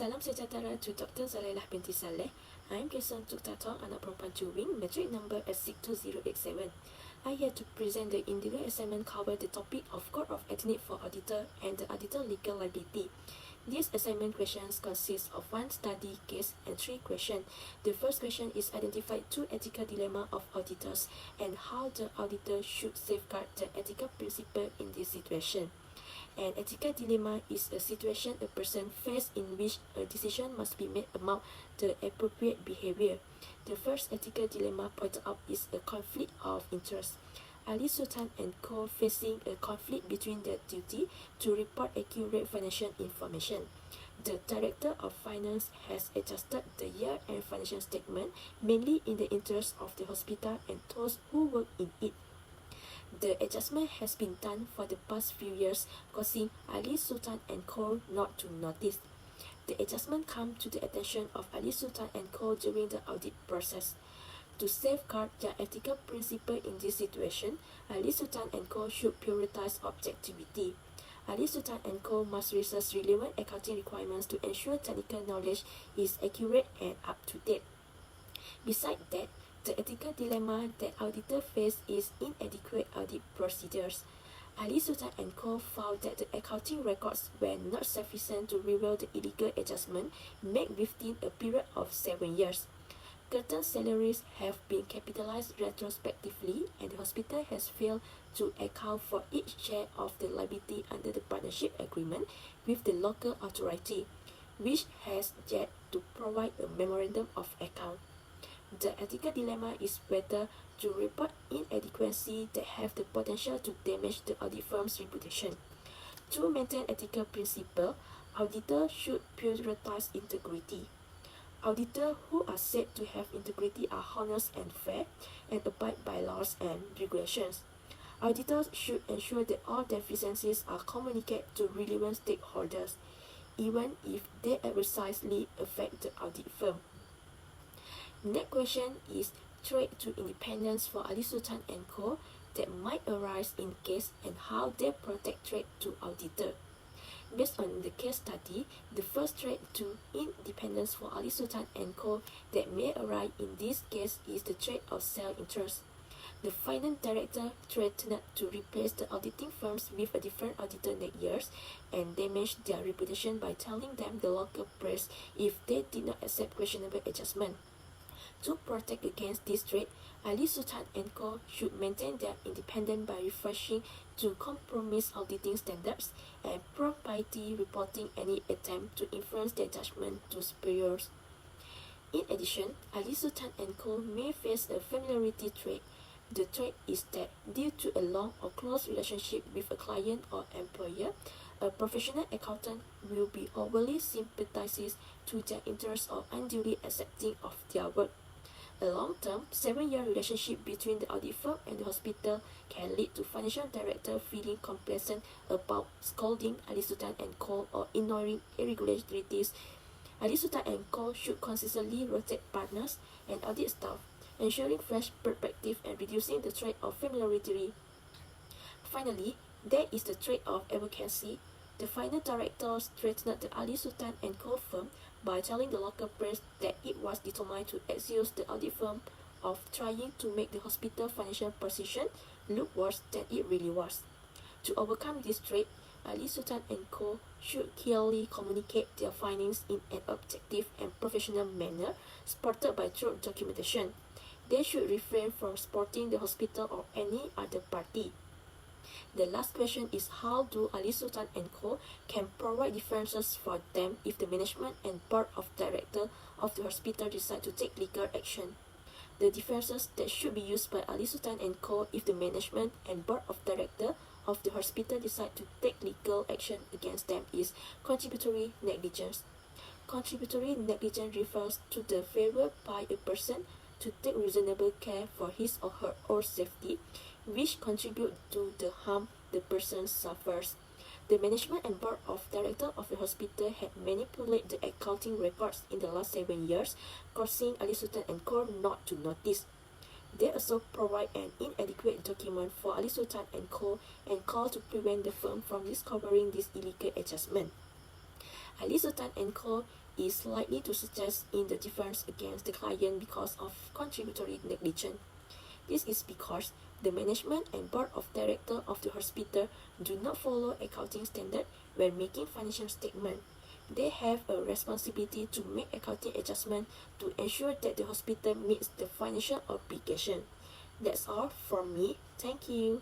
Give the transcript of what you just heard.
Salam sejahtera to Dr. Zalailah binti Saleh. I'm Jason Tuktatong, anak perempuan Juwing, metric number ACT4323. I here to present the individual assignment cover the topic of Code of Ethics for Auditor and the Auditor Legal Liability. These assignment questions consist of one study case and 3 questions. The first question is identify 2 ethical dilemma of auditors and how the auditor should safeguard the ethical principle in this situation. An ethical dilemma is a situation a person faces in which a decision must be made about the appropriate behavior. The first ethical dilemma pointed out is a conflict of interest. Ali Sultan and Co. facing a conflict between their duty to report accurate financial information. The Director of Finance has adjusted the year-end financial statement mainly in the interest of the hospital and those who work in it. The adjustment has been done for the past few years, causing Ali Sultan and Co. not to notice. The adjustment came to the attention of Ali Sultan and Co. during the audit process. To safeguard their ethical principle in this situation, Ali Sultan and Co. should prioritize objectivity. Ali Sultan and Co. must research relevant accounting requirements to ensure technical knowledge is accurate and up to date. Besides that, the ethical dilemma that auditor face is inadequate audit procedures. Ali Sultan and Co. found that the accounting records were not sufficient to reveal the illegal adjustment made within a period of 7 years. Certain salaries have been capitalized retrospectively, and the hospital has failed to account for each share of the liability under the partnership agreement with the local authority, which has yet to provide a memorandum of account. The ethical dilemma is whether to report inadequacy that have the potential to damage the audit firm's reputation. To maintain ethical principle, auditors should prioritize integrity. Auditors who are said to have integrity are honest and fair and abide by laws and regulations. Auditors should ensure that all deficiencies are communicated to relevant stakeholders, even if they adversely affect the audit firm. Next question is threat to independence for Ali Sultan and Co. that might arise in case and how they protect threat to auditor. Based on the case study, the first threat to independence for Ali Sultan and Co. that may arise in this case is the threat of self-interest. The finance director threatened to replace the auditing firms with a different auditor next year and damage their reputation by telling them the local press if they did not accept questionable adjustment. To protect against this threat, Ali Sultan and Co. should maintain their independence by refreshing to compromise auditing standards and propriety reporting any attempt to influence their judgment to superiors. In addition, Ali Sultan and Co. may face a familiarity threat. The threat is that due to a long or close relationship with a client or employer, a professional accountant will be overly sympathizing to their interests or unduly accepting of their work. A long-term, 7-year relationship between the audit firm and the hospital can lead to financial director feeling complacent about scolding Ali Sultan and Co. or ignoring irregularities. Ali Sultan and Co. should consistently rotate partners and audit staff, ensuring fresh perspective and reducing the threat of familiarity. Finally, there is the threat of advocacy. The finance directors threatened the Ali Sultan and Co. firm by telling the local press that it was determined to accuse the audit firm of trying to make the hospital financial position look worse than it really was. To overcome this threat, Ali Sultan and Co. should clearly communicate their findings in an objective and professional manner, supported by true documentation. They should refrain from supporting the hospital or any other party. The last question is how do Ali Sultan and Co. can provide defenses for them if the management and board of directors of the hospital decide to take legal action. The defenses that should be used by Ali Sultan and Co. if the management and board of directors of the hospital decide to take legal action against them is contributory negligence. Contributory negligence refers to the failure by a person to take reasonable care for his or her own safety, which contribute to the harm the person suffers. The management and board of directors of the hospital had manipulated the accounting records in the last 7 years, causing Ali Sultan and Co. not to notice. They also provide an inadequate document for Ali Sultan and Co. and call to prevent the firm from discovering this illegal adjustment. Ali Sultan and Co. is likely to suggest in the defense against the client because of contributory negligence. This is because the management and board of directors of the hospital do not follow accounting standards when making financial statements. They have a responsibility to make accounting adjustments to ensure that the hospital meets the financial obligation. That's all from me. Thank you.